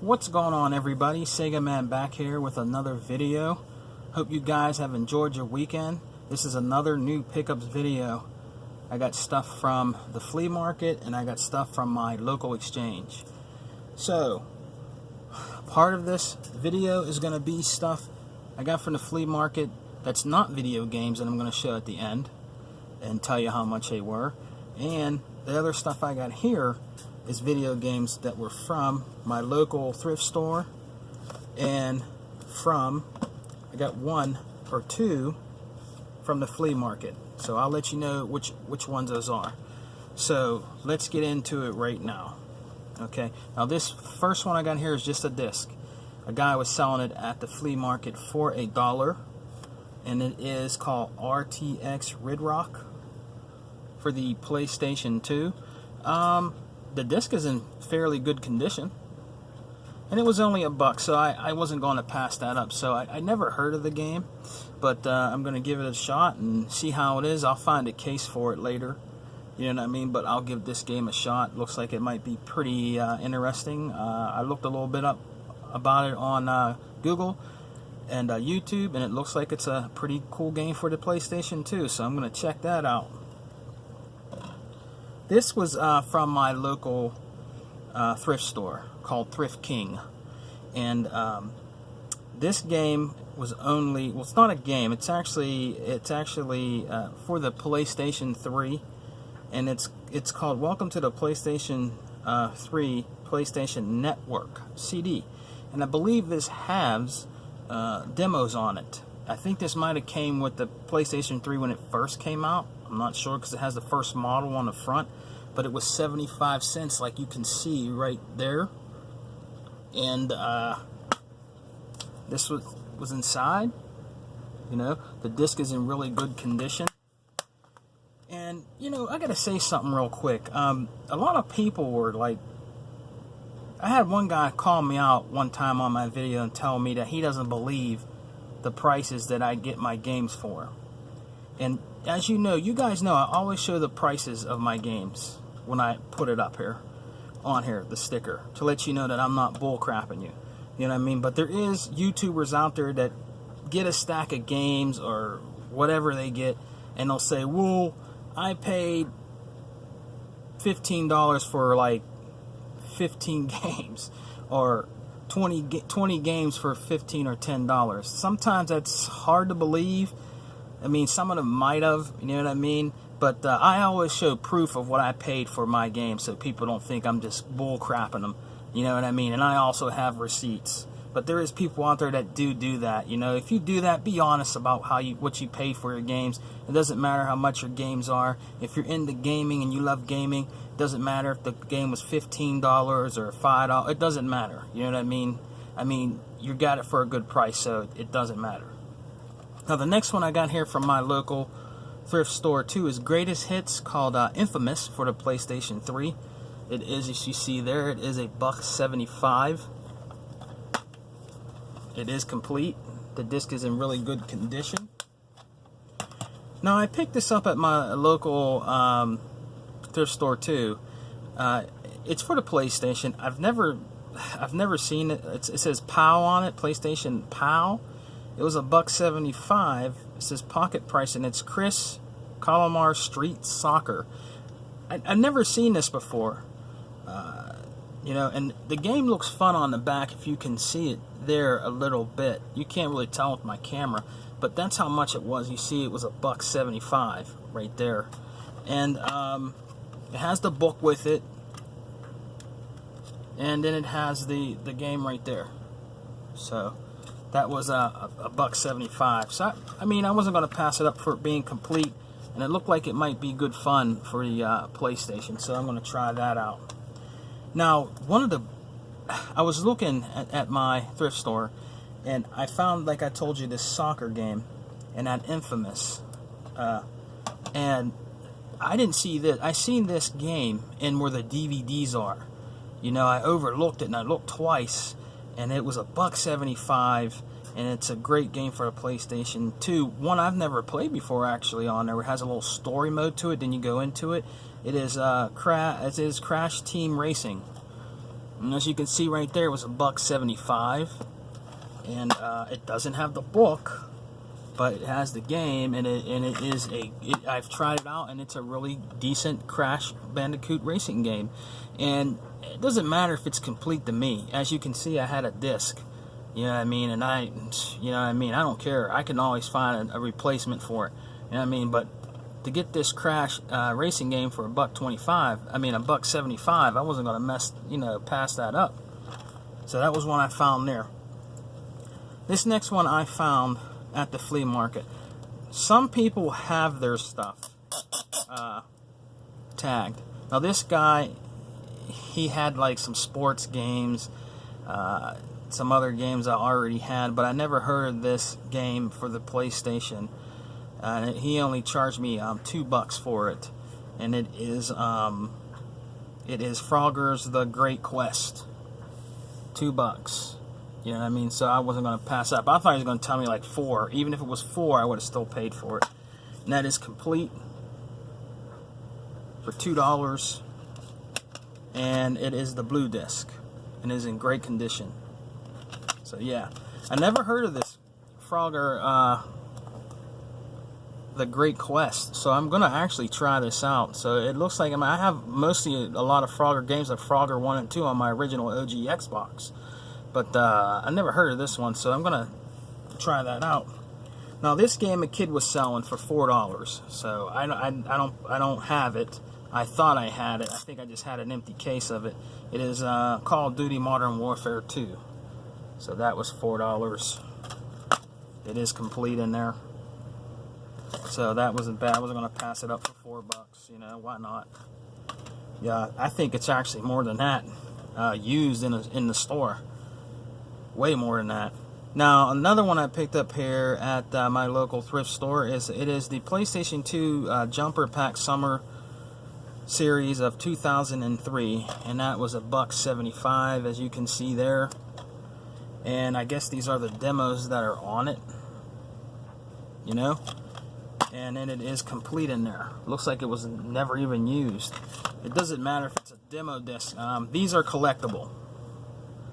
What's going on, everybody? Sega Man back here with another video. Hope you guys have enjoyed your weekend. This is another new pickups video. I got stuff from the flea market and I got stuff from my local exchange. So, part of this video is going to be stuff I got from the flea market that's not video games, and I'm going to show at the end and tell you how much they were. And the other stuff I got here is video games that were from my local thrift store, and I got one or two from the flea market. So I'll let you know which ones those are. So let's get into it right now. Okay, now this first one I got here is just a disc. A guy was selling it at the flea market for $1, and it is called RTX Ridrock for the PlayStation 2. The disc is in fairly good condition, and it was only $1, so I wasn't going to pass that up. So I never heard of the game, but I'm going to give it a shot and see how it is. I'll find a case for it later, you know what I mean, but I'll give this game a shot. Looks like it might be pretty interesting. I looked a little bit up about it on Google and YouTube, and it looks like it's a pretty cool game for the PlayStation 2, so I'm going to check that out. This was from my local thrift store called Thrift King, and this game was only, well, it's not a game, it's actually for the PlayStation 3, and it's called Welcome to the PlayStation 3 PlayStation Network CD, and I believe this has demos on it. I think this might have came with the PlayStation 3 when it first came out. I'm not sure because it has the first model on the front, but it was 75 cents, like you can see right there. And this was inside. You know, the disc is in really good condition. And you know, I gotta say something real quick. A lot of people were like, I had one guy call me out one time on my video and tell me that he doesn't believe the prices that I get my games for. And as you know, you guys know, I always show the prices of my games when I put it up here, on here, the sticker, to let you know that I'm not bull crapping you. You know what I mean? But there is YouTubers out there that get a stack of games or whatever they get, and they'll say, well, I paid $15 for like 15 games, or 20 games for $15 or $10. Sometimes that's hard to believe. I mean, some of them might have, you know what I mean? But I always show proof of what I paid for my game, so people don't think I'm just bull crapping them, you know what I mean? And I also have receipts. But there is people out there that do that. You know, if you do that, be honest about what you pay for your games. It doesn't matter how much your games are. If you're into gaming and you love gaming, it doesn't matter if the game was $15 or $5. It doesn't matter. You know what I mean? I mean, you got it for a good price, so it doesn't matter. Now, the next one I got here from my local thrift store too is Greatest Hits, called Infamous for the PlayStation 3. It is, as you see there, it is $1.75. It is complete. The disc is in really good condition. Now, I picked this up at my local thrift store too. It's for the PlayStation. I've never seen it. It says PAL on it, PlayStation PAL. It was $1.75. It says pocket price, and it's Chris Colomar Street Soccer. I've never seen this before. You know, and the game looks fun on the back if you can see it there a little bit. You can't really tell with my camera, but that's how much it was. You see, it was $1.75 right there, and it has the book with it, and then it has the game right there. So that was $1.75. So I mean, I wasn't going to pass it up for it being complete, and it looked like it might be good fun for the PlayStation. So I'm going to try that out. Now, I was looking at my thrift store, and I found, like I told you, this soccer game, and that Infamous, and I didn't see this. I seen this game in where the DVDs are. You know, I overlooked it, and I looked twice, and it was $1.75, and it's a great game for a PlayStation 2. One I've never played before, actually, on there. It has a little story mode to it, then you go into it. It is Crash Team Racing. And as you can see right there, it was $1.75, and it doesn't have the book, but it has the game, and it is I've tried it out, and it's a really decent Crash Bandicoot racing game. And it doesn't matter if it's complete to me. As you can see, I had a disc, you know what I mean, and I don't care. I can always find a replacement for it, you know what I mean. But to get this Crash racing game for $1.75, I wasn't gonna pass that up. So that was one I found there. This next one I found at the flea market. Some people have their stuff tagged. Now this guy, he had like some sports games, some other games I already had, but I never heard of this game for the PlayStation. He only charged me $2 for it, and it is Frogger's The Great Quest. $2. You know what I mean? So I wasn't going to pass up. I thought he was going to tell me like $4. Even if it was $4, I would have still paid for it. And that is complete for $2. And it is the blue disc, and is in great condition. So yeah, I never heard of this Frogger The Great Quest, so I'm gonna actually try this out. So it looks like I have mostly a lot of Frogger games, like Frogger 1 and 2 on my original OG Xbox, but I never heard of this one, so I'm gonna try that out. Now this game a kid was selling for $4, so I don't have it. I thought I had it. I think I just had an empty case of it. It is Call of Duty Modern Warfare 2. So that was $4. It is complete in there. So that wasn't bad. I wasn't going to pass it up for $4. You know, why not? Yeah, I think it's actually more than that used in the store. Way more than that. Now, another one I picked up here at my local thrift store is the PlayStation 2 Jumper Pack Summer Series of 2003, and that was $1.75, as you can see there. And I guess these are the demos that are on it, you know. And then it is complete in there. Looks like it was never even used. It doesn't matter if it's a demo disc. These are collectible.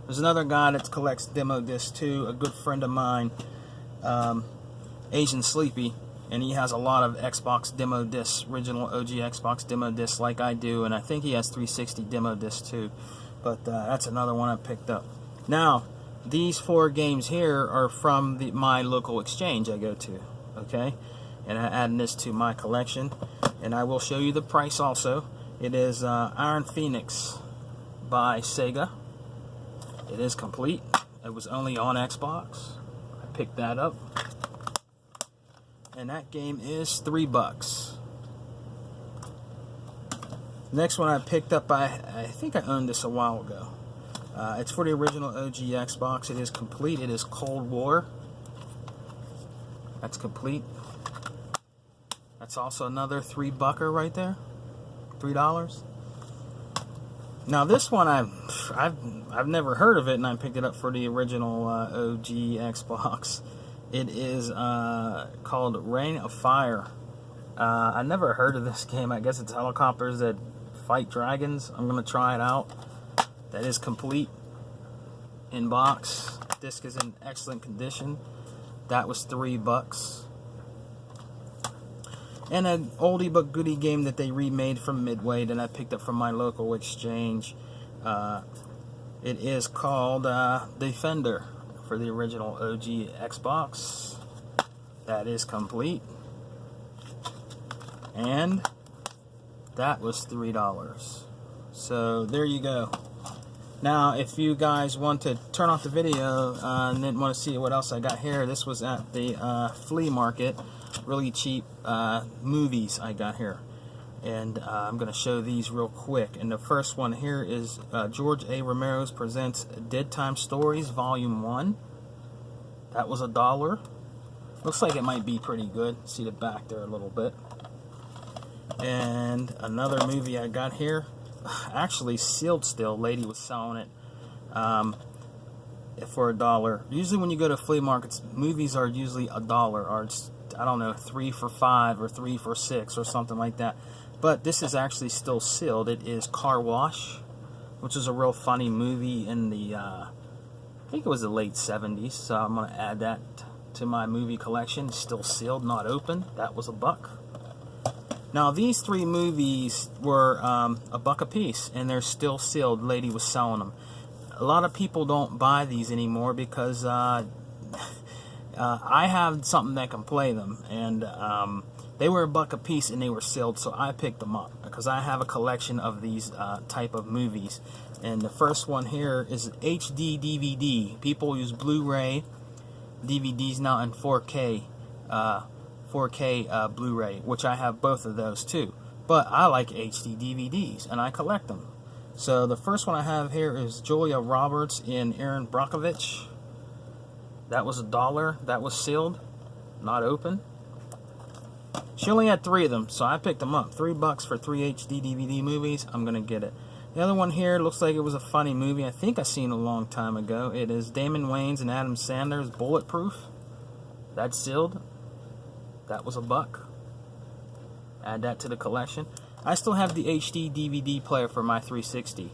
There's another guy that collects demo discs too, a good friend of mine, Asian Sleepy, and he has a lot of Xbox demo discs, original OG Xbox demo discs like I do, and I think he has 360 demo discs too. But that's another one I picked up. Now, these 4 games here are from my local exchange I go to, okay? And I'm adding this to my collection, and I will show you the price also. It is Iron Phoenix by Sega. It is complete. It was only on Xbox. I picked that up. And that game is $3. Next one I picked up, I think I owned this a while ago. It's for the original OG Xbox. It is complete. It is Cold War. That's complete. That's also another $3 right there. $3. Now this one I've never heard of it, and I picked it up for the original OG Xbox. It is called Reign of Fire. I never heard of this game. I guess it's helicopters that fight dragons. I'm gonna try it out. That is complete in box. Disc is in excellent condition. That was $3. And an oldie but goodie game that they remade from Midway that I picked up from my local exchange. It is called Defender for the original OG Xbox. That is complete. And that was $3. So there you go. Now, if you guys want to turn off the video and then want to see what else I got here, this was at the flea market. Really cheap movies I got here. And I'm going to show these real quick. And the first one here is George A. Romero's Presents Dead Time Stories, Volume 1. That was $1. Looks like it might be pretty good. See the back there a little bit. And another movie I got here, actually sealed still. Lady was selling it for $1. Usually when you go to flea markets, movies are usually $1, or it's, I don't know, 3 for $5 or 3 for $6 or something like that. But this is actually still sealed. It is Car Wash which is a real funny movie in the, I think it was the late 70s, so I'm going to add that to my movie collection. It's still sealed, not open. That was $1. Now, these 3 movies were $1 a piece, and they're still sealed. The lady was selling them. A lot of people don't buy these anymore because I have something that can play them, and they were $1 a piece and they were sealed, so I picked them up because I have a collection of these type of movies. And the first one here is HD DVD. People use Blu-ray DVDs now in 4K Blu-ray, which I have both of those too. But I like HD DVDs and I collect them. So the first one I have here is Julia Roberts and Erin Brockovich. That was $1. That was sealed, not open. She only had 3 of them, so I picked them up. $3 for 3 HD DVD movies. I'm gonna get it. The other one here looks like it was a funny movie. I think I seen it a long time ago. It is Damon Wayans and Adam Sandler's Bulletproof. That's sealed. That was $1. Add that to the collection. I still have the HD DVD player for my 360,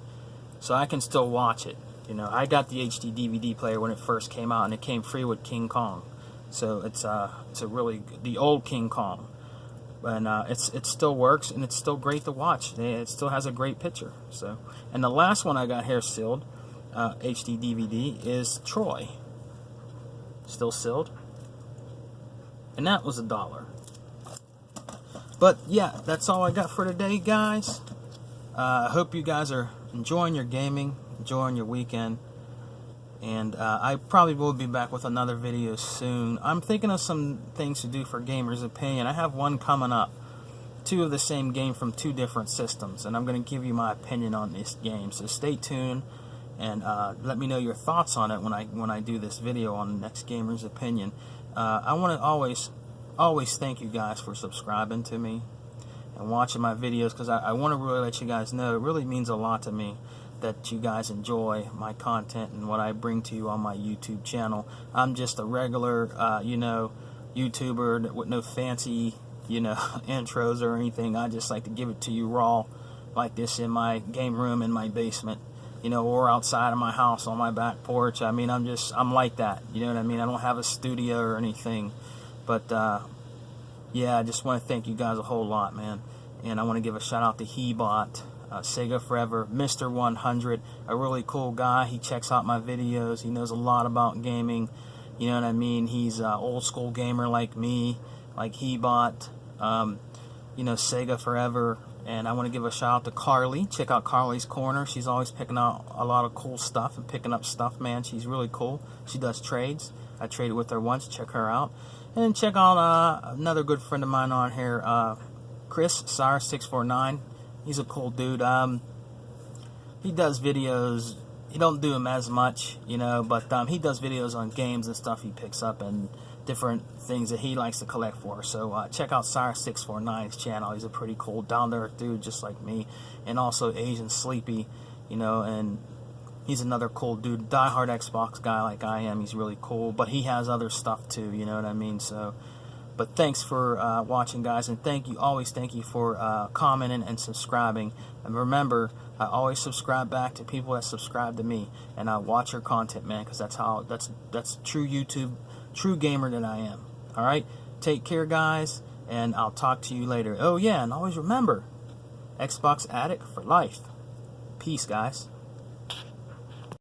so I can still watch it. You know, I got the HD DVD player when it first came out, and it came free with King Kong. So it's a really the old King Kong, and it still works and it's still great to watch. It still has a great picture. So, and the last one I got here sealed, HD DVD, is Troy. Still sealed, and that was $1. But yeah, that's all I got for today, guys. I hope you guys are enjoying your gaming, enjoying your weekend. And I probably will be back with another video soon. I'm thinking of some things to do for Gamers Opinion. I have one coming up. 2 of the same game from 2 different systems. And I'm going to give you my opinion on this game. So stay tuned and let me know your thoughts on it when I do this video on the next Gamers Opinion. I want to always thank you guys for subscribing to me and watching my videos, because I want to really let you guys know it really means a lot to me that you guys enjoy my content and what I bring to you on my YouTube channel. I'm just a regular, YouTuber with no fancy, intros or anything. I just like to give it to you raw, like this, in my game room in my basement, or outside of my house on my back porch. I mean, I'm like that. You know what I mean? I don't have a studio or anything, but yeah, I just want to thank you guys a whole lot, man. And I want to give a shout out to Hebot. Sega Forever, Mr. 100, a really cool guy. He checks out my videos. He knows a lot about gaming. You know what I mean? He's an old school gamer like me, like Hebot, Sega Forever. And I want to give a shout out to Carly. Check out Carly's Corner. She's always picking out a lot of cool stuff and picking up stuff, man. She's really cool. She does trades. I traded with her once. Check her out. And check out another good friend of mine on here, Chris Sire649. He's a cool dude. He does videos. He don't do them as much, but he does videos on games and stuff he picks up and different things that he likes to collect for. So check out Sire649's channel. He's a pretty cool, down-to-earth dude just like me. And also Asian Sleepy, and he's another cool dude. Die-hard Xbox guy like I am. He's really cool, but he has other stuff too, you know what I mean? So, but thanks for watching, guys, and always thank you for commenting and subscribing. And remember, I always subscribe back to people that subscribe to me, and I watch your content, man, because that's true YouTube, true gamer that I am. All right, take care, guys, and I'll talk to you later. Oh yeah, and always remember, Xbox Addict for life. Peace, guys.